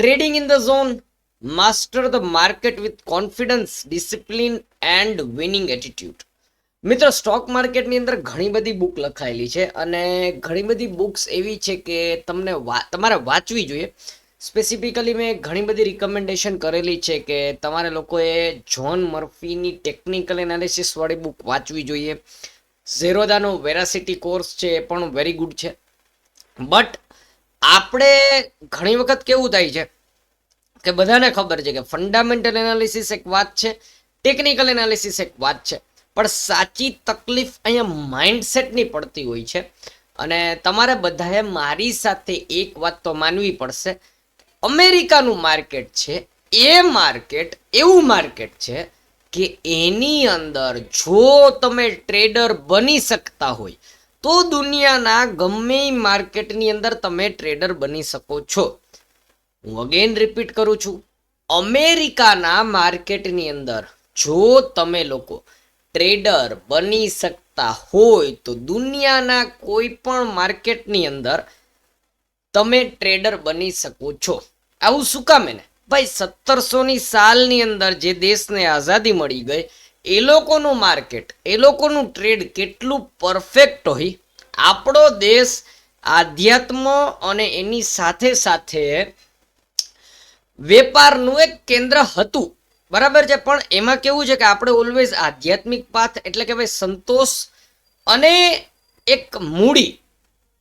Trading in the zone, master the market with confidence, discipline and winning attitude. મિત્રો, stock માર્કેટની અંદર ઘણી બધી બુક લખાયેલી છે અને ઘણી બધી બુક્સ એવી છે કે તમને તમારે વાંચવી જોઈએ. સ્પેસિફિકલી મેં ઘણી બધી રિકમેન્ડેશન કરેલી છે કે તમારે લોકોએ જ્હોન મર્ફીની ટેકનિકલ એનાલિસિસ વાળી બુક વાંચવી જોઈએ. ઝેરોદાનો વેરાસિટી કોર્સ છે એ પણ વેરી ગુડ છે. બટ આપણે ઘણી વખત કેવું થાય છે કે બધાને ખબર છે કે ફંડામેન્ટલ એનાલિસિસ એક વાત છે, ટેકનિકલ એનાલિસિસ એક વાત છે, પણ સાચી તકલીફ અહીંયા માઇન્ડસેટની પડતી હોય છે. અને તમારે બધાએ મારી સાથે એક વાત તો માનવી પડશે, અમેરિકાનું માર્કેટ છે એ માર્કેટ એવું માર્કેટ છે કે એની અંદર જો તમે ટ્રેડર બની શકતા હોય તો દુનિયાના ગમે માર્કેટની અંદર તમે ટ્રેડર બની શકો છો. હું અગેન રિપીટ કરું છું, અમેરિકાના માર્કેટની અંદર જો તમે લોકો ટ્રેડર બની શકતા હોય તો દુનિયાના કોઈ પણ માર્કેટની અંદર તમે ટ્રેડર બની શકો છો. આવું શું કામ? એને ભાઈ 1700ની સાલની અંદર જે દેશને આઝાદી મળી ગઈ એ લોકોનું માર્કેટ, એ લોકોનું ટ્રેડ કેટલું પરફેક્ટ હોય. આપણો દેશ આધ્યાત્મ અને એની સાથે સાથે વેપારનું એક કેન્દ્ર હતું, બરાબર છે. પણ એમાં કેવું છે કે આપણે ઓલવેઝ આધ્યાત્મિક પાથ એટલે કે ભાઈ સંતોષ અને એક મૂડી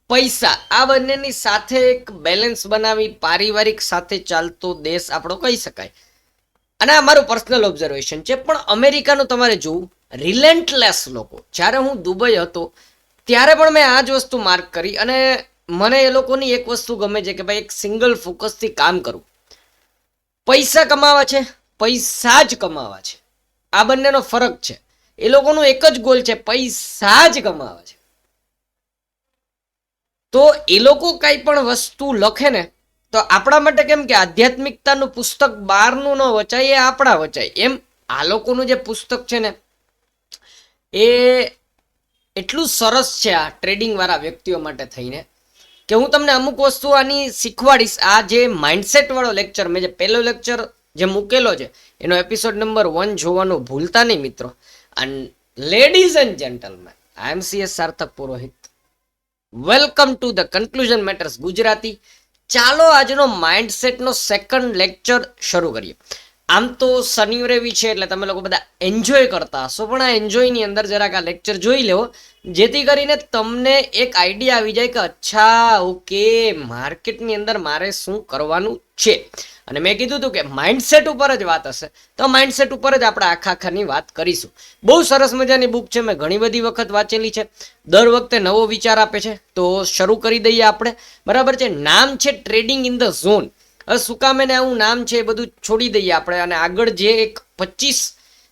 પૈસા આ બંનેની સાથે એક બેલેન્સ બનાવી પારિવારિક સાથે ચાલતો દેશ આપણો કહી શકાય. અને આ મારું પર્સનલ ઓબ્ઝર્વેશન છે. પણ અમેરિકાનું તમારે જોવું, રિલેન્ટલેસ લોકો. જ્યારે હું દુબઈ હતો ત્યારે પણ મેં આ જ વસ્તુ માર્ક કરી અને મને એ લોકોની એક વસ્તુ ગમે છે કે ભાઈ એક સિંગલ ફોકસથી કામ કરવું. પૈસા કમાવા છે, પૈસા જ કમાવા છે, આ બંનેનો ફરક છે. એ લોકોનું એક જ ગોલ છે, પૈસા જ કમાવા છે. તો એ લોકો કઈ પણ વસ્તુ લખે ને તો આપણા માટે કેમ કે આધ્યાત્મિકતાનું પુસ્તક બહારનું ન વચાય, એ આપણા વચાય. એમ આ લોકોનું જે પુસ્તક છે ને એ એટલું સરસ છે આ ટ્રેડિંગ વાળા વ્યક્તિઓ માટે થઈને કે હું તમને અમુક વસ્તુ આની શીખવાડીશ. આ જે માઇન્ડસેટ વાળો લેક્ચર મેં જે પહેલો લેક્ચર જે મૂકેલો છે એનો એપિસોડ નંબર 1 જોવાનું ભૂલતા નહીં મિત્રો. And ladies and gentlemen, I am CS Sarthak Purohit. Welcome to the conclusion matters Gujarati. ચાલો આજનો માઇન્ડસેટનો સેકન્ડ લેક્ચર શરૂ કરીએ. આમ તો શનિ રવિ છે એટલે તમે લોકો બધા એન્જોય કરતા હશો, પણ આ એન્જોયની અંદર જરાક આ લેક્ચર જોઈ લેવો જેથી કરીને તમને એક આઈડિયા આવી જાય કે અચ્છા ઓકે માર્કેટની અંદર મારે શું કરવાનું છે. અને મેં કીધું હતું કે માઇન્ડસેટ ઉપર જ વાત હશે તો માઇન્ડસેટ ઉપર જ આપણે આખાની વાત કરીશું. બહુ સરસ મજાની બુક છે, મેં ઘણી બધી વખત વાંચેલી છે, દર વખતે નવો વિચાર આપે છે. તો શરૂ કરી દઈએ આપણે, બરાબર છે. નામ છે ટ્રેડિંગ ઇન ધ ઝોન. હવે શું કામ એને આવું નામ છે એ બધું છોડી દઈએ આપણે અને આગળ જે એક 25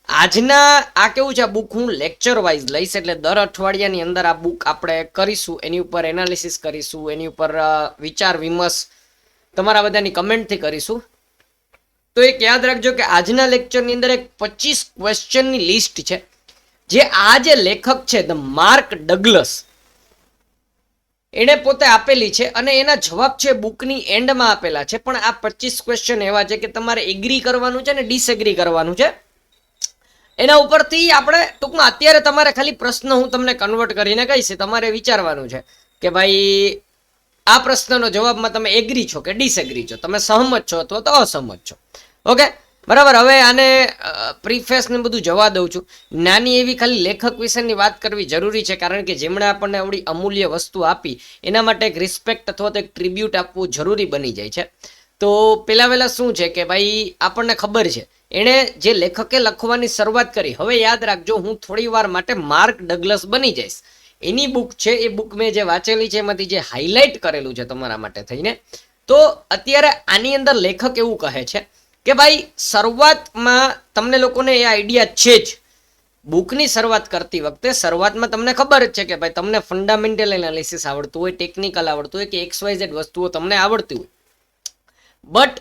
આજના આ કેવું છે, આ બુક હું લેક્ચર વાઇઝ લઈશ એટલે દર અઠવાડિયાની અંદર આ બુક આપણે કરીશું, એની ઉપર એનાલિસિસ કરીશું, એની ઉપર વિચાર વિમર્શ તમારા બધાની કમેન્ટથી કરીશું. તો એક યાદ રાખજો કે આજના લેક્ચરની અંદર એક 25 ક્વેશ્ચનની લિસ્ટ છે જે આ જે લેખક છે ધ માર્ક ડગલસ એને પોતે આપેલી છે અને એના જવાબ છે બુકની એન્ડમાં આપેલા છે. પણ આ 25 ક્વેશ્ચન એવા છે કે તમારે એગ્રી કરવાનું છે ને ડિસએગ્રી કરવાનું છે. એના ઉપરથી આપણે ટૂંકમાં અત્યારે તમારે ખાલી પ્રશ્ન હું તમને કન્વર્ટ કરીને કહીશ, તમારે વિચારવાનું છે કે ભાઈ આ પ્રશ્નનો જવાબમાં તમે એગ્રી છો કે ડિસએગ્રી છો, તમે સહમત છો અથવા તો અસહમત છો. ઓકે બરાબર. હવે આને પ્રીફેસ ને બધું જવા દઉં છું. નાની એવી ખાલી લેખક વિશેની વાત કરવી જરૂરી છે કારણ કે જેમણે આપણને આવડી અમૂલ્ય વસ્તુ આપી એના માટે એક રિસ્પેક્ટ અથવા તો એક ટ્રિબ્યુટ આપવું જરૂરી બની જાય છે. તો પહેલા શું છે કે ભાઈ આપણને ખબર છે એણે જે લેખકે લખવાની શરૂઆત કરી. હવે યાદ રાખજો હું થોડી વાર માટે માર્ક ડગલસ બની જઈશ. એની બુક છે એ બુક મેં જે વાંચેલી છે એમાંથી જે હાઇલાઇટ કરેલું છે તમારા માટે થઈને. તો અત્યારે આની અંદર લેખક એવું કહે છે કે ભાઈ શરૂઆતમાં તમને લોકોને એ આઈડિયા છે જ, બુકની શરૂઆત કરતી વખતે શરૂઆતમાં તમને ખબર જ છે કે ભાઈ તમને ફંડામેન્ટલ એનાલિસિસ આવડતું હોય, ટેકનિકલ આવડતું હોય કે XYZ વસ્તુઓ તમને આવડતી હોય. બટ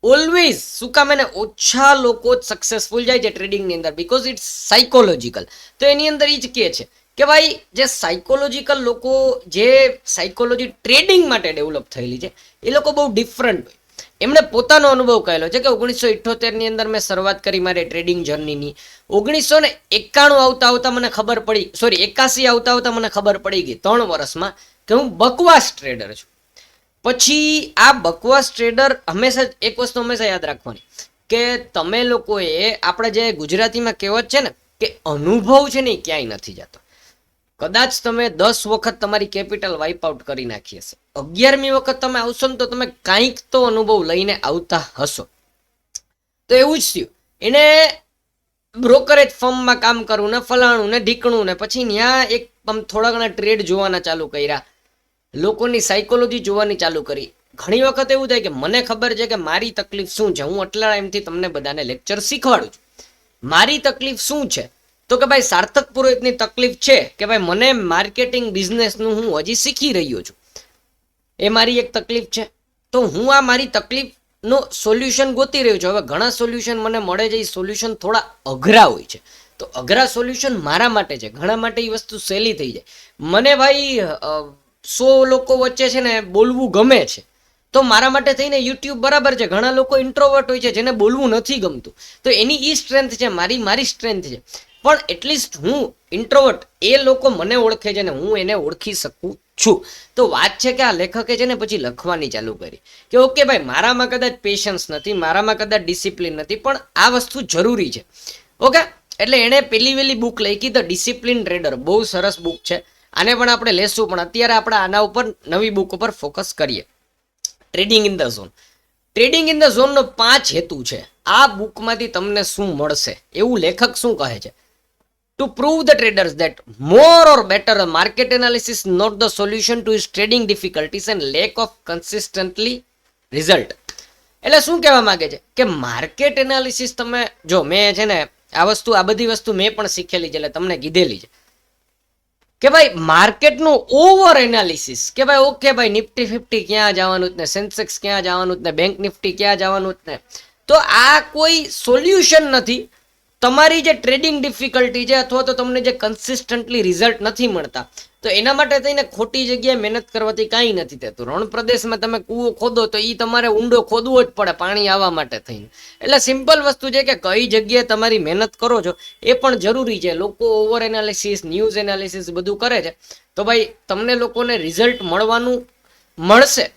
ઓલવેઝ શું કામ એને ઓછા લોકો જ સક્સેસફુલ જાય છે ટ્રેડિંગની અંદર, બીકોઝ ઇટ્સ સાયકોલોજીકલ. તો એની અંદર એ જ કહે છે કે ભાઈ જે સાયકોલોજીકલ લોકો, જે સાયકોલોજી ટ્રેડિંગ માટે ડેવલપ થયેલી છે એ લોકો બહુ ડિફરન્ટ હોય. એમણે પોતાનો અનુભવ કહેલો છે કે 1978 ની અંદર મેં શરૂઆત કરી મારી ટ્રેડિંગ જર્નીની. 1991 આવતા આવતા મને ખબર પડી, 81 આવતા આવતા મને ખબર પડી ગઈ 3 વર્ષમાં કે હું બકવાસ ટ્રેડર છું. પછી આ બકવાસ ટ્રેડર હંમેશા એક વસ્તુ હંમેશા યાદ રાખવાની કે તમે લોકોએ આપણે જે ગુજરાતીમાં કહેવત છે ને કે અનુભવ છે ને એ ક્યાંય નથી જતો. કદાચ તમે 10 વખત તમારી કેપિટલ વાઇપ આઉટ કરી નાખી હશે, 11મી વખત તમે આવશો ને તો તમે કાંઈક તો અનુભવ લઈને આવતા હશો. તો એવું જ થયું, એને બ્રોકરેજ ફર્મમાં કામ કરવું ને ફલાણું ને ઢીકણું ને પછી ત્યાં એક થોડા ઘણા ટ્રેડ જોવાના ચાલુ કર્યા, લોકોની સાયકોલોજી જોવાની ચાલુ કરી. ઘણી વખત એવું થાય કે મને ખબર છે કે મારી તકલીફ શું છે, હું આટલા ટાઈમથી તમને બધાને લેક્ચર શીખવાડું છું. મારી તકલીફ શું છે તો કે ભાઈ સાર્થક પુરોહિતની તકલીફ છે કે ભાઈ મને માર્કેટિંગ બિઝનેસનું હું હજી શીખી રહ્યો છું, એ મારી એક તકલીફ છે. તો હું આ મારી તકલીફનો સોલ્યુશન ગોતી રહ્યો છું. હવે ઘણા સોલ્યુશન મને મળે છે, એ સોલ્યુશન થોડા અઘરા હોય છે. તો અઘરા સોલ્યુશન મારા માટે છે, ઘણા માટે એ વસ્તુ સહેલી થઈ જાય. મને ભાઈ 100 લોકો વચ્ચે છે ને બોલવું ગમે છે, તો મારા માટે થઈને યુટ્યુબ બરાબર છે. ઘણા લોકો ઇન્ટ્રોવર્ટ હોય છે જેને બોલવું નથી ગમતું, તો એની એ સ્ટ્રેન્થ છે, મારી સ્ટ્રેન્થ છે. પણ એટલીસ્ટ હું ઇન્ટ્રોવર્ટ, એ લોકો મને ઓળખે છે ને હું એને ઓળખી શકું છું. તો વાત છે કે આ લેખકે છે ને પછી લખવાની ચાલુ કરી કે ઓકે ભાઈ મારામાં કદાચ પેશન્સ નથી, મારામાં કદાચ ડિસિપ્લિન નથી, પણ આ વસ્તુ જરૂરી છે. ઓકે, એટલે એણે પેલી વેલી બુક લખી ધ ડિસિપ્લિન ટ્રેડર. બહુ સરસ બુક છે, આને પણ આપણે લેશું, પણ અત્યારે આપણે આના ઉપર નવી બુક ઉપર ફોકસ કરીએ. Trading in the zone. Trading in the ઝોનનો 5 હેતુ છે. આ બુકમાંથી તમને શું મળશે, એવું લેખક શું કહે છે? To prove the traders that more or better market analysis not the solution to his trading difficulties and lack of consistently result. એટલે શું કહેવા માંગે છે કે માર્કેટ એનાલિસિસ તમે જો, મેં છે ને આ બધી વસ્તુ મેં પણ શીખેલી છે, એટલે તમને કીધેલી છે કે ભાઈ માર્કેટનું ઓવર એનાલિસિસ કે ભાઈ ઓકે ભાઈ નિફ્ટી 50 ક્યાં જવાનું જ ને, સેન્સેક્સ ક્યાં જવાનું જ ને, બેંક નિફ્ટી ક્યાં જવાનું જ ને, તો આ કોઈ સોલ્યુશન નથી. તમારી જે ટ્રેડિંગ ડિફિકલ્ટી છે અથવા તો તમને જે કન્સિસ્ટન્ટલી રિઝલ્ટ નથી મળતા, તો એના માટે થઈને ખોટી જગ્યાએ મહેનત કરવાથી કાંઈ નથી થતું. રણ પ્રદેશમાં તમે કૂવો ખોદો તો એ તમારે ઊંડો ખોદવો જ પડે પાણી આવવા માટે થઈને. એટલે સિમ્પલ વસ્તુ છે કે કઈ જગ્યાએ તમારી મહેનત કરો છો એ પણ જરૂરી છે. લોકો ઓવર એનાલિસિસ, ન્યૂઝ એનાલિસિસ બધું કરે છે, તો ભાઈ તમને લોકોને રિઝલ્ટ મળશે,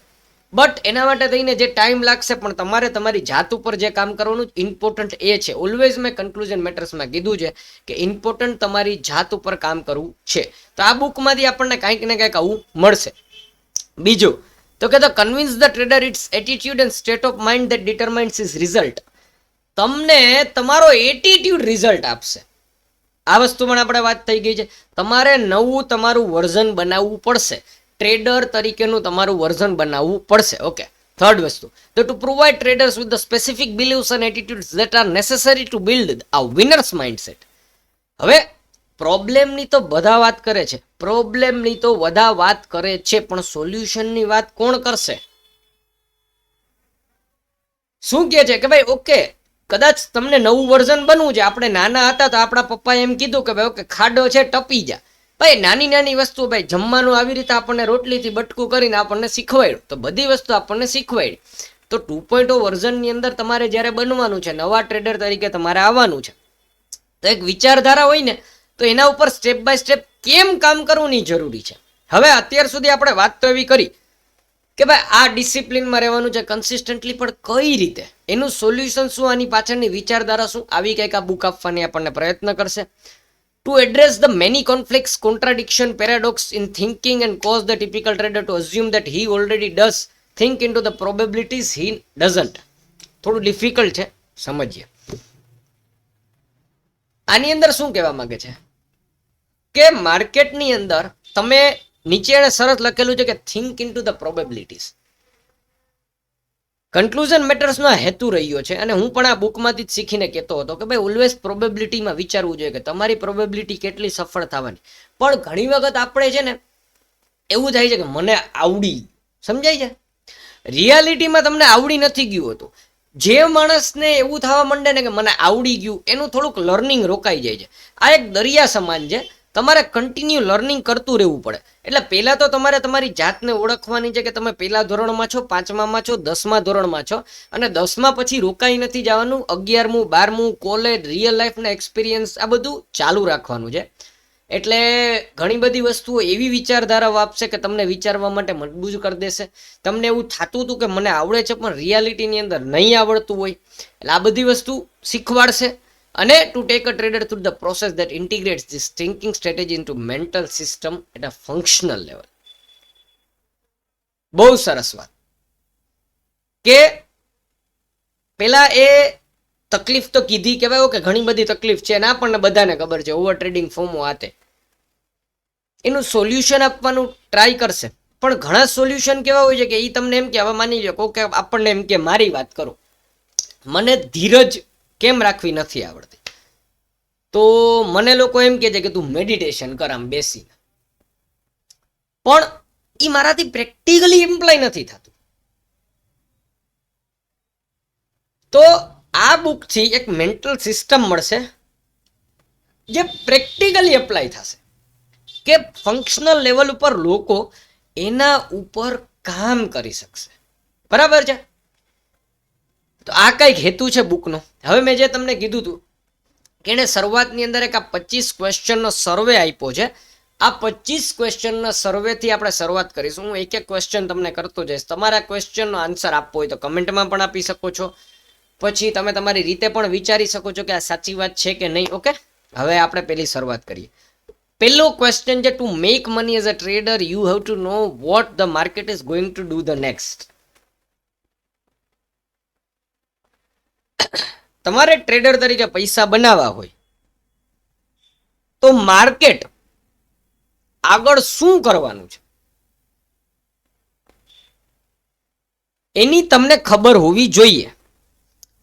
બટ એના માટે થઈને જે ટાઈમ લાગશે, પણ તમારે તમારી જાત ઉપર જે કામ કરવાનું ઇમ્પોર્ટન્ટ એ છે. ઓલવેઝ મેં કન્ક્લુઝન મેટર્સમાં કીધું છે કે ઇમ્પોર્ટન્ટ તમારી જાત ઉપર કામ કરવું છે. તો આ બુકમાંથી આપણને કંઈક ને કંઈક આવું મળશે. બીજું તો કે the convince the trader its attitude and state of mind that determines his result. તમને તમારો એટીટ્યુડ રિઝલ્ટ આપશે. આ વસ્તુ પણ આપણે વાત થઈ ગઈ છે. તમારે નવું તમારું વર્ઝન બનાવવું પડશે, ટ્રેડર તરીકેનું તમારું વર્ઝન બનાવવું પડશે. ઓકે, થર્ડ વસ્તુ તો to provide traders with the specific believes and attitudes that are necessary to build a winners mindset. હવે પ્રોબ્લેમની તો બધા વાત કરે છે, પણ સોલ્યુશનની વાત કોણ કરશે? શું કહે છે કે ભાઈ ઓકે કદાચ તમને નવું વર્ઝન બનવું છે. આપણે નાના હતા તો આપણા પપ્પાએ એમ કીધું કે ભાઈ ઓકે ખાડો છે ટપી જા. ભાઈ નાની નાની વસ્તુ, ભાઈ જમવાનું આવી રીતે આપણને રોટલીથી બટકું કરીને આપણને શીખવાડ્યું, તો બધી વસ્તુ આપણને શીખવાડી. તો 2.0 વર્ઝનની અંદર તમારે જ્યારે બનવાનું છે, નવા ટ્રેડર તરીકે તમારે આવવાનું છે, તો એક વિચારધારા હોય ને, તો એના ઉપર સ્ટેપ બાય સ્ટેપ કેમ કામ કરવું ની જરૂરી છે. હવે અત્યાર સુધી આપણે વાત તો એવી કરી કે ભાઈ આ ડિસિપ્લિનમાં રહેવાનું છે કન્સિસ્ટન્ટલી, પણ કઈ રીતે, એનું સોલ્યુશન શું, આની પાછળની વિચારધારા શું, આવી કંઈક આ બુક આપવાની આપણને પ્રયત્ન કરશે. To address the many conflicts, contradiction, paradox in thinking and cause the typical trader to assume that he already does think into the probabilities he doesn't. થોડું ડિફિકલ્ટ છે, સમજીએ. આની અંદર શું કહેવા માંગે છે કે માર્કેટની અંદર તમે નીચે એને સરસ લખેલું છે કે think into the probabilities. Conclusion મેટર્સનો હેતુ રહ્યો છે, અને હું પણ આ બુકમાંથી જ શીખીને કહેતો હતો કે ભાઈ ઓલવેઝ પ્રોબેબિલિટીમાં વિચારવું જોઈએ કે તમારી પ્રોબેબિલિટી કેટલી સફળ થવાની. પણ ઘણી વખત આપણે છે ને એવું થાય છે કે મને આવડી, સમજાય છે, રિયાલિટીમાં તમને આવડી નથી ગયું હતું. જે માણસને એવું થવા માંડે ને કે મને આવડી ગયું, એનું થોડુંક લર્નિંગ રોકાઈ જાય છે. આ એક દરિયા સમાન છે. તમારે કન્ટિન્યુ લર્નિંગ કરતું રહેવું પડે. એટલે પહેલા તો તમારે તમારી જાતને ઓળખવાની છે કે તમે પહેલા ધોરણમાં છો, 5મામાં છો, 10મા ધોરણમાં છો, અને 10મા પછી રોકાઈ નથી જવાનું. 11મું, 12મું, કોલેજ, રિયલ લાઈફના એક્સપિરિયન્સ આ બધું ચાલુ રાખવાનું છે. એટલે ઘણી બધી વસ્તુઓ એવી વિચારધારાઓ આપશે કે તમને વિચારવા માટે મજબૂર કરી દેશે. તમને એવું થતું હતું કે મને આવડે છે પણ રિયાલિટીની અંદર નહીં આવડતું હોય, એટલે આ બધી વસ્તુ શીખવાડશે. અને to take a trader through the process that integrates this thinking strategy into mental system at a functional level. બહુ સરસ વાત. કે પેલા એ તકલીફ તો કીધી કે ભાઈ ઓકે ઘણી બધી તકલીફ છે અને આપણને બધાને ખબર છે, ઓવર ટ્રેડિંગ ફોમો આતે, એનું સોલ્યુશન આપવાનું ટ્રાય કરશે. પણ ઘણા સોલ્યુશન કેવા હોય છે કે એ તમને એમ કે હવે માની લો કે આપણને એમ કે મારી વાત કરો, મને ધીરજ કેમ રાખવી નથી આવડતી, તો મને લોકો એમ કહે છે કે તું મેડિટેશન કર આમ બેસીને, પણ એ મારાથી પ્રેક્ટિકલી એમ્પ્લોય નથી થતું. તો આ બુકથી એક મેન્ટલ સિસ્ટમ મળશે જે પ્રેક્ટિકલી એપ્લાય થશે, કે ફંક્શનલ લેવલ ઉપર લોકો એના ઉપર કામ કરી શકશે. બરાબર છે? તો આ કંઈક હેતુ છે બુકનો. હવે મેં જે તમને કીધું હતું કે એણે શરૂઆતની અંદર એક આ 25 ક્વેશ્ચનનો સર્વે આપ્યો છે. આ 25 ક્વેશ્ચનના સર્વેથી આપણે શરૂઆત કરીશું. હું એક એક ક્વેશ્ચન તમને કરતો જઈશ. તમારા ક્વેશ્ચનનો આન્સર આપવો હોય તો કમેન્ટમાં પણ આપી શકો છો. પછી તમે તમારી રીતે પણ વિચારી શકો છો કે આ સાચી વાત છે કે નહીં. ઓકે, હવે આપણે પહેલી શરૂઆત કરીએ. પહેલો ક્વેશ્ચન છે, to make money as a trader you have to know what the market is going to do the next. તમારે ટ્રેડર તરીકે પૈસા બનાવવા હોય તો માર્કેટ આગળ શું કરવાનું છે એની તમને ખબર હોવી જોઈએ.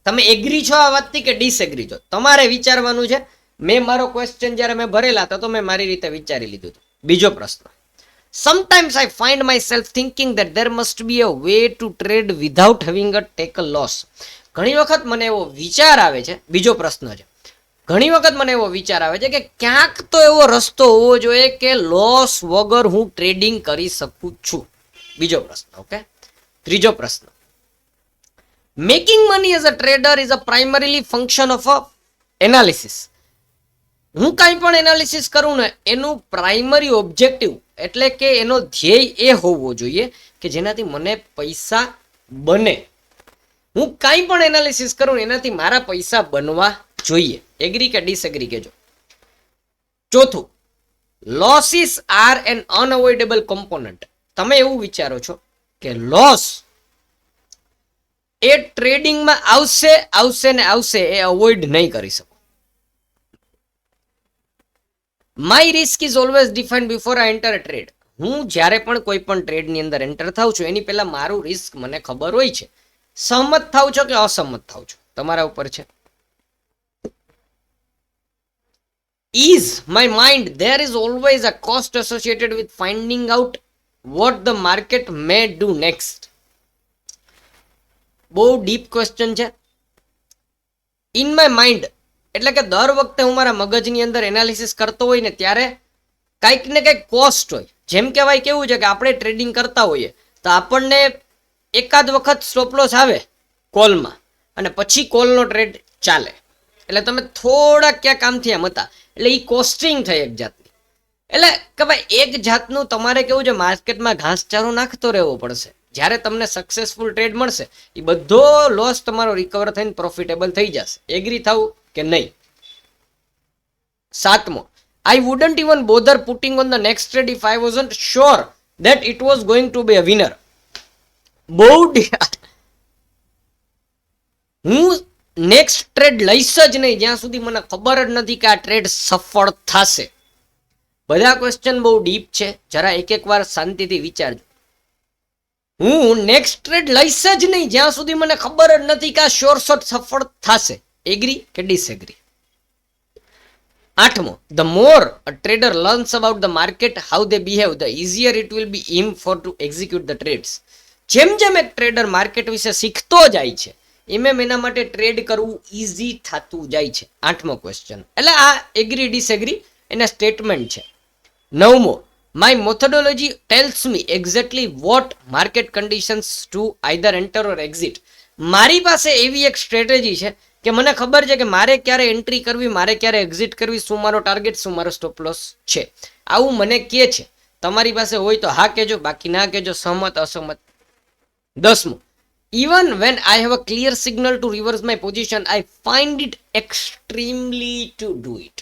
તમે એગ્રી છો આ વાતથી કે ડિસએગ્રી છો, તમારે વિચારવાનું છે. મેં મારો ક્વેશ્ચન જ્યારે મેં ભરેલા હતા તો મેં મારી રીતે વિચારી લીધું હતું. બીજો પ્રશ્ન, sometimes I find my self thinking that there must be a way to trade without having a take a loss. ઘણી વખત મને એવો વિચાર આવે છે. બીજો પ્રશ્ન છે, ઘણી વખત મને એવો વિચાર આવે છે કે ક્યાંક તો એવો રસ્તો હોવો જોઈએ કે લોસ વગર હું ટ્રેડિંગ કરી શકું છું. બીજો પ્રશ્ન. ઓકે, ત્રીજો પ્રશ્ન, making money as a trader is a primarily function of a analysis. હું કાંઈ પણ એનાલિસિસ કરું ને એનું પ્રાઇમરી ઓબ્જેક્ટિવ એટલે કે એનો ધ્યેય એ હોવો જોઈએ કે જેનાથી મને પૈસા બને. હું કાંઈ પણ એનાલિસિસ કરું એનાથી મારા પૈસા બનવા જોઈએ. એગ્રી કે ડિસએગ્રી કહેજો. ચોથું, losses R N unavoidable component. તમે એવું વિચારો છો કે લોસ એ ટ્રેડિંગમાં આવશે આવશે ને આવશે, એ અવોઇડ નહીં કરી શકો. My risk is always defined before I enter a trade. હું જ્યારે પણ કોઈ પણ ટ્રેડની અંદર એન્ટર થાઉં છું એની પહેલા મારું રિસ્ક મને ખબર હોય છે. સહમત થાવ છો કે અસહમત થાવ છો તમારા ઉપર છે. Is my mind there is always a cost associated with finding out what the market may do next. બહુ ડીપ ક્વેશ્ચન છે. ઇન માય માઇન્ડ એટલે કે દર વખતે હું મારા મગજની અંદર એનાલિસિસ કરતો હોય ને ત્યારે કંઈક ને કંઈક કોસ્ટ હોય. જેમ કહેવાય કેવું છે કે આપણે ટ્રેડિંગ કરતા હોઈએ તો આપણને એકાદ વખત સ્ટોપ લોસ આવે કોલમાં અને પછી કોલનો ટ્રેડ ચાલે, એટલે તમે થોડા ક્યાંક આમથી આમ હતા, એટલે એ કોસ્ટિંગ થઈ એક જાતની. એટલે કે ભાઈ એક જાતનું તમારે કેવું છે, માર્કેટમાં ઘાસચારો નાખતો રહેવો પડશે. જ્યારે તમને સક્સેસફુલ ટ્રેડ મળશે એ બધો લોસ તમારો રિકવર થઈને પ્રોફિટેબલ થઈ જશે. એગ્રી થવું કે નહીં? સાતમો, I wouldn't even bother putting on the next trade if I wasn't sure that it was going to be a winner. બહુ હું નેક્સ્ટ ટ્રેડ લઈશ જ નહીં જ્યાં સુધી મને ખબર જ નથી કે આ ટ્રેડ સફળ થશે. બધા ક્વેશ્ચન બહુ ડીપ છે, જરા એક એક વાર શાંતિથી વિચારજો. હું નેક્સ્ટ ટ્રેડ લઈશ જ નહીં જ્યાં સુધી મને ખબર જ નથી કે આ શ્યોર શોટ સફળ થશે. એગ્રી કે ડિસએગ્રી? આઠમો, the more a trader learns about the market, how they behave, the easier it will be him for to execute the trades. જેમ જેમ એક ટ્રેડર માર્કેટ વિશે શીખતો જાય છે એમ એના માટે ટ્રેડ કરવું ઈઝી થતું જાય છે. આઠમો ક્વેશ્ચન. એટલે આ એગ્રી ડિસએગ્રી એના સ્ટેટમેન્ટ છે. 9મો, my methodology tells me exactly what market conditions to either enter or exit. મારી પાસે એવી એક સ્ટ્રેટેજી છે કે મને ખબર છે કે મારે ક્યારે એન્ટ્રી કરવી, મારે ક્યારે એક્ઝિટ કરવી, શું મારો ટાર્ગેટ, શું મારો સ્ટોપ લોસ છે. આવું મને કહે છે. તમારી પાસે હોય તો હા કહેજો, બાકી ના કહેજો, સહમત અસહમત. 10મો, even when I have a clear signal to reverse my position, I find it extremely to do it.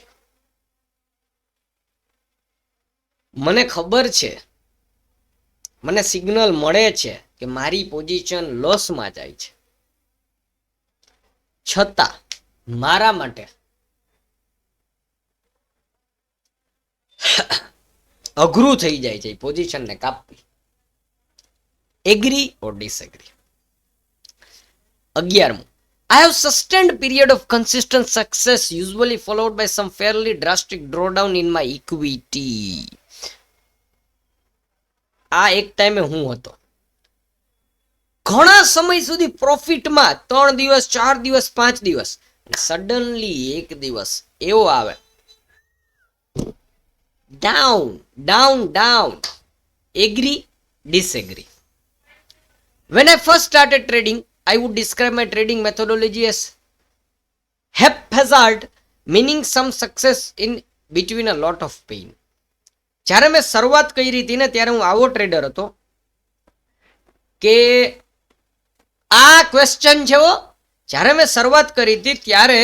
મને ખબર છે, મને સિગ્નલ મળે છે કે મારી પોઝિશન લોસમાં જાય છે, છતાં મારા માટે અઘરું થઈ જાય છે પોઝિશનને કાપવી. Agree or disagree. 11મું, I have sustained period of consistent success usually followed by some fairly drastic drawdown in my equity. આ એક ટાઈમે હું હતો, ઘણા સમય સુધી પ્રોફિટમાં, 3 દિવસ 4 દિવસ 5 દિવસ, સડનલી એક દિવસ એવો આવે down down down. Agree disagree. When I first started trading, I would describe my trading methodology as haphazard, meaning some success in between a lot of pain. જ્યારે મેં શરૂઆત કરી હતી ને ત્યારે હું આવો ટ્રેડર હતો કે આ ક્વેશ્ચન છે. જ્યારે મેં શરૂઆત કરી હતી ત્યારે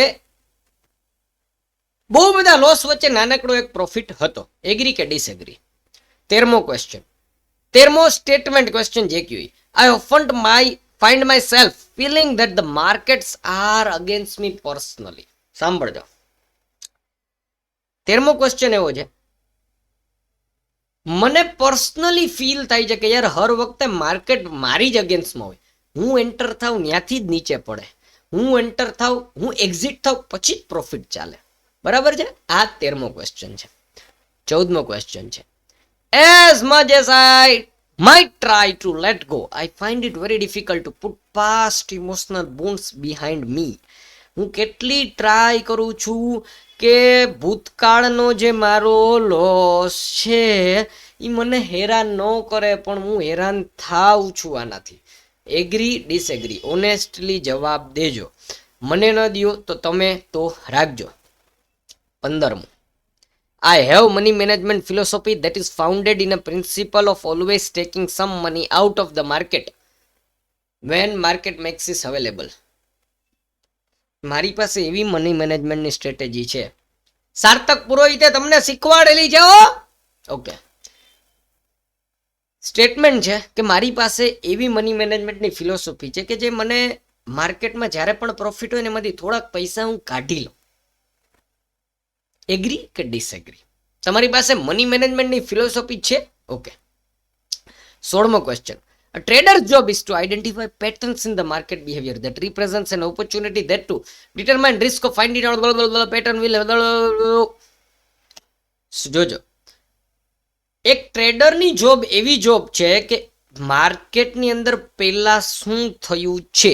બહુ બધા લોસ વચ્ચે નાનકડો એક પ્રોફિટ હતો. એગ્રી કે ડિસએગ્રી. 13મો ક્વેશ્ચન, 13મો સ્ટેટમેન્ટ ક્વેશ્ચન જે ક્યુ, I often find myself feeling that the markets are against me personally. સાંભળજો, 13મો ક્વેશ્ચન એવો છે, મને પર્સનલી ફીલ થાય છે કે યાર હર વખતે માર્કેટ મારી જ અગેન્સ્ટમાં હોય. હું એન્ટર થાવ ત્યાંથી જ નીચે પડે, હું એન્ટર થાવ, હું એક્ઝિટ થાવ પછી જ પ્રોફિટ ચાલે. બરાબર છે. આ 13મો ક્વેશ્ચન છે. 14મો ક્વેશ્ચન છે, as much as I might try to let go, I find it very difficult to put past emotional wounds behind me. હું કેટલી ટ્રાય કરું છું કે ભૂતકાળનો જે મારો લોસ છે એ મને હેરાન ન કરે, પણ હું હેરાન થાઉં છું આનાથી. Agri disagree. ઓનેસ્ટલી જવાબ દેજો, મને ન દો તો તમે તો રાખજો. 15મું, I have money management philosophy that is founded in a principle of always taking some money out of the market when market makes it available. મારી પાસે એવી મની મેનેજમેન્ટની સ્ટ્રેટેજી છે, સાર્થક પુરોહિતે તમને શીખવાડેલી છે. ઓકે, સ્ટેટમેન્ટ છે કે મારી પાસે એવી મની મેનેજમેન્ટની ફિલોસોફી છે કે જે મને માર્કેટમાં જ્યારે પણ પ્રોફિટ હોય ને એમાંથી થોડાક પૈસા હું કાઢી લઉં. એગ્રી કે ડિસએગ્રી. તમારી પાસે મની મેનેજમેન્ટની ફિલોસોફી છે. ઓકે. 16મો question, a trader's job is to identify patterns in the market behavior that represents an opportunity that to determine risk of finding out pattern will. જોજો, એક ટ્રેડરની જોબ એવી job છે કે માર્કેટની અંદર પહેલા શું થયું છે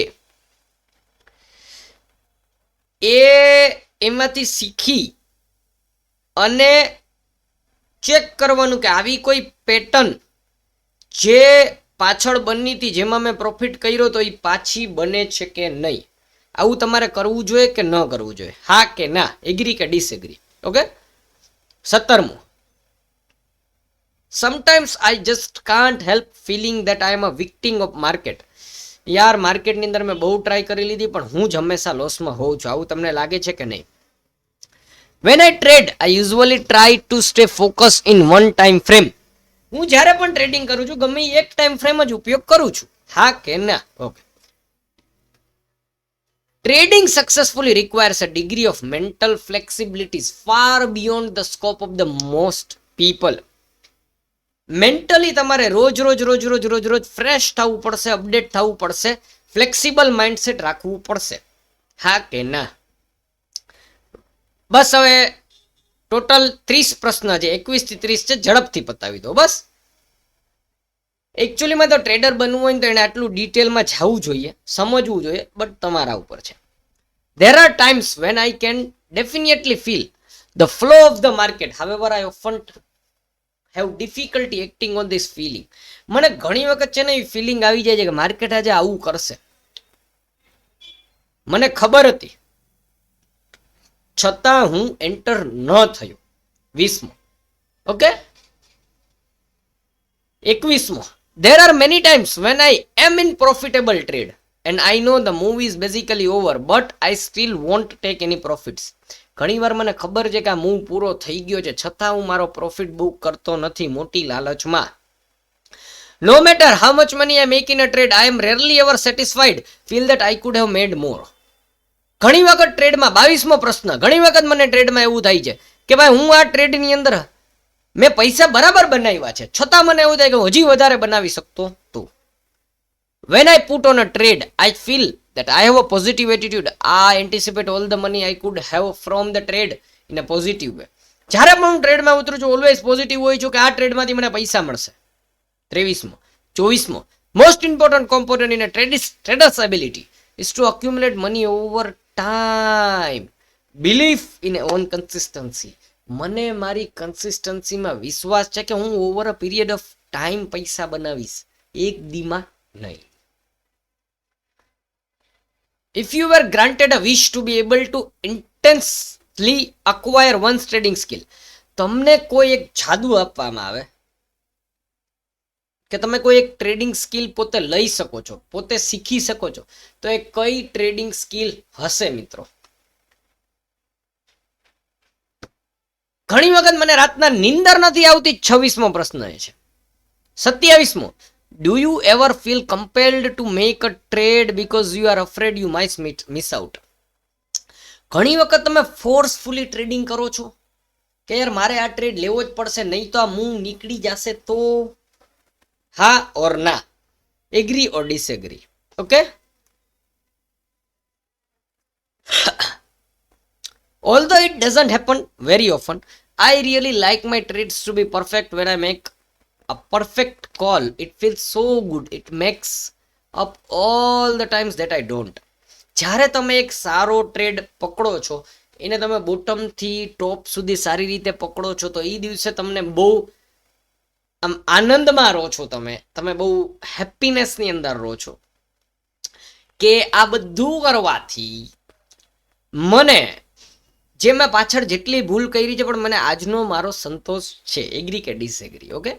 એમાંથી શીખી અને ચેક કરવાનું કે આવી કોઈ પેટર્ન જે પાછળ બની હતી જેમાં મેં પ્રોફિટ કર્યો તો એ પાછી બને છે કે નહીં. આવું તમારે કરવું જોઈએ કે ન કરવું જોઈએ, હા કે ના, એગ્રી કે ડિસએગ્રી. ઓકે. 17મું, sometimes I just can't help feeling that I am a victim of market. યાર માર્કેટની અંદર મેં બહુ ટ્રાય કરી લીધી પણ હું જ હંમેશા લોસમાં હોઉં છું. આવું તમને લાગે છે કે નહીં? When I trade, I usually try to stay focused in one time frame. હું જ્યારે પણ ટ્રેડિંગ કરું છું ગમે એક ટાઈમ ફ્રેમ જ ઉપયોગ કરું છું, હા કે ના? Okay. Trading successfully requires a degree of mental flexibility far beyond the scope of the most people. Mentally તમારે રોજ રોજ ફ્રેશ થવું પડશે, અપડેટ થવું પડશે, ફ્લેક્સિબલ માઇન્ડસેટ રાખવું પડશે, હા કે ના? બસ હવે ટોટલ 30 પ્રશ્ન છે, 21 થી 30 છે, ઝડપથી પતાવી દો બસ. એકચ્યુઅલીમાં તો ટ્રેડર બનવું હોય ને તો એને આટલું ડિટેલમાં જવું જોઈએ, સમજવું જોઈએ, બટ તમારા ઉપર છે. There are times when I can definitely feel the flow of the market. However, I often have difficulty acting on this feeling. મને ઘણી વખત છે ને એ ફિલિંગ આવી જાય છે કે માર્કેટ આજે આવું કરશે. મને ખબર હતી છતાં હું એન્ટર ન થયો. 20મો. Okay, 21મો. There are many times when I am in profitable trade and I know the move is basically over, but I still won't take any profits. ઘણી વાર મને ખબર છે કે આ મૂવ પૂરો થઈ ગયો છે, છતાં હું મારો પ્રોફિટ બુક કરતો નથી મોટી લાલચમાં. No matter how much money I make in a trade, I am rarely ever satisfied. Feel that I could have made more. ઘણી વખત ટ્રેડમાં 22મો પ્રશ્ન, ઘણી વખત મને ટ્રેડમાં એવું થાય છે કે ભાઈ હું આ ટ્રેડની અંદર મેં પૈસા બરાબર બનાવ્યા છે, છતાં મને એવું થાય કે હજી વધારે બનાવી શકતો તો. When I put on a trade, I feel that I have a positive attitude. I anticipate all the money I could have from the trade in a positive way. જ્યારે પણ હું ટ્રેડમાં ઉતરું છું ઓલવેઝ પોઝિટિવ હોય છું કે આ ટ્રેડમાંથી મને પૈસા મળશે. 23મો. 24મો. Most important component in a trader's ability is to accumulate money over time. Belief in own consistency. મને મારી કન્સિસ્ટન્સીમાં વિશ્વાસ છે કે હું over a period of time પૈસા બનાવીશ, એક દીમાં નહીં. If you were granted a wish to be able to intensely acquire one's trading skill, તમને કોઈ એક જાદુ આપવામાં આવે કે તમે કોઈ એક ટ્રેડિંગ સ્કિલ પોતે લઈ શકો છો, પોતે શીખી શકો છો, તો એ કઈ ટ્રેડિંગ સ્કિલ હશે મિત્રો? ઘણી વખત મને રાતના નીંદર નથી આવતી. 26મો પ્રશ્ન એ છે. 27મો. Do you ever feel compelled to make a trade because you are afraid you might miss out? ઘણી વખત તમે ફોર્સફુલી ટ્રેડિંગ કરો છો કે યાર મારે આ ટ્રેડ લેવો જ પડશે, નહીં તો આ મૂવ નીકળી જશે તો. હા ઓર ના, agree or disagree. Okay, although it doesn't happen very often, I really like my trades to be perfect. When I make a perfect call, it feels so good. It makes up all the times that I don't. જ્યારે તમે એક સારો trade પકડો છો, એને તમે બોટમથી ટોપ સુધી સારી રીતે પકડો છો, તો એ દિવસે તમને બહુ આમ આનંદમાં રહો છો, તમે બહુ હેપીનેસની અંદર રહો છો કે આ બધું કરવાથી મને જે મેં પાછળ જેટલી ભૂલ કરી છે પણ મને આજનો મારો સંતોષ છે. એગ્રી કે disagree? Okay.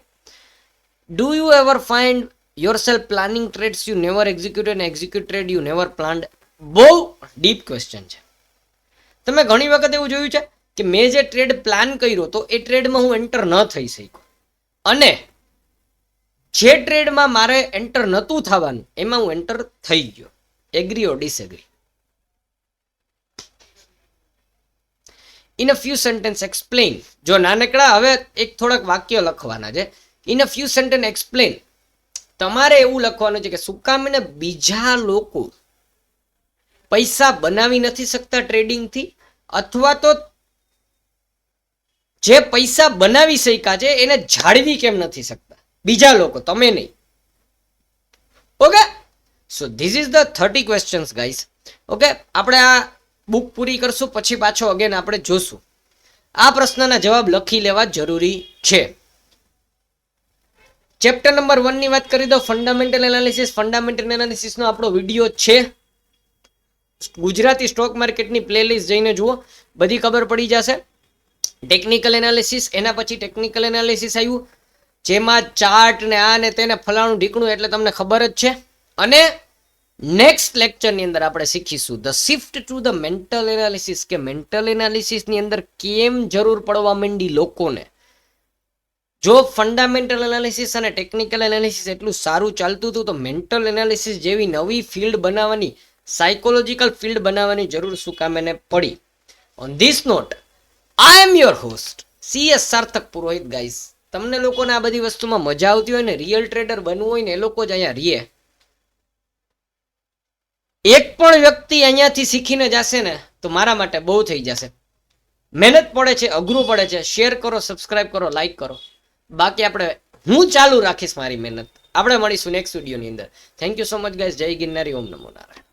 Do you ever find yourself planning trades you never execute and execute trade you never planned? બહુ ડીપ ક્વેશ્ચન છે. તમે ઘણી વખત એવું જોયું છે કે મેં જે ટ્રેડ પ્લાન કર્યો તો એ ટ્રેડમાં હું એન્ટર ન થઈ શક્યો, અને જે ટ્રેડમાં મારે એન્ટર નહોતું થવાનું એમાં હું એન્ટર થઈ ગયો. Agree or disagree? In a few sentence explain. જો નાનકડા હવે એક થોડાક વાક્ય લખવાના છે. In a few sentence explain. તમારે એવું લખવાનું છે કે શું કામ એને બીજા લોકો પૈસા બનાવી નથી શકતા ટ્રેડિંગથી, અથવા તો જે પૈસા બનાવી શક્યા છે એને જાળવી કેમ નથી શકતા બીજા લોકો, તમે નહીં. Okay, so this is the 30 questions guys. Okay, આપણે આ બુક પૂરી કરશું પછી પાછો અગેન આપણે જોશું. આ પ્રશ્નના જવાબ લખી લેવા જરૂરી છે. ચેપ્ટર નંબર 1 ની વાત કરી દો, ફંડામેન્ટલ એનાલિસિસ. ફંડામેન્ટલ એનાલિસિસનો આપણો વિડીયો છે, ગુજરાતી સ્ટોક માર્કેટની પ્લેલિસ્ટ જઈને જુઓ, બધી ખબર પડી જશે. ટેકનિકલ એનાલિસિસ, એના પછી ટેકનિકલ એનાલિસિસ આવ્યું જેમાં ચાર્ટ ને આ ને તેને ફલાણું ઢીકણું એટલે તમને ખબર જ છે. અને નેક્સ્ટ લેક્ચરની અંદર આપણે શીખીશું the shift to the mental analysis, કે મેન્ટલ એનાલિસિસની અંદર કેમ જરૂર પડવા માંડી લોકોને. જો ફંડામેન્ટલ એનાલિસિસ અને ટેકનિકલ એનાલિસિસ એટલું સારું ચાલતું હતું, તો મેન્ટલ એનાલિસિસ જેવી નવી ફિલ્ડ બનાવવાની, સાયકોલોજીકલ ફિલ્ડ બનાવવાની જરૂર શું કામ એને પડી. On this note I am your host CS Sarthak Purohit. Guys, તમને લોકોને આ બધી વસ્તુમાં મજા આવતી હોય ને, રિયલ ટ્રેડર બનવું હોય ને, એ લોકો જ અહીંયા રીએ. એક પણ વ્યક્તિ અહીંયાથી શીખીને જશે ને તો મારા માટે બહુ થઈ જશે. મહેનત પડે છે, અઘરું પડે છે. શેર કરો, સબસ્ક્રાઇબ કરો, લાઈક કરો. બાકી હું ચાલુ રાખીશ મારી મહેનત. આપણે મળીશું નેક્સ્ટ વિડીયોની અંદર. Thank you so much guys. જય ગિરનારી. ઓમ નમો નારાયણ.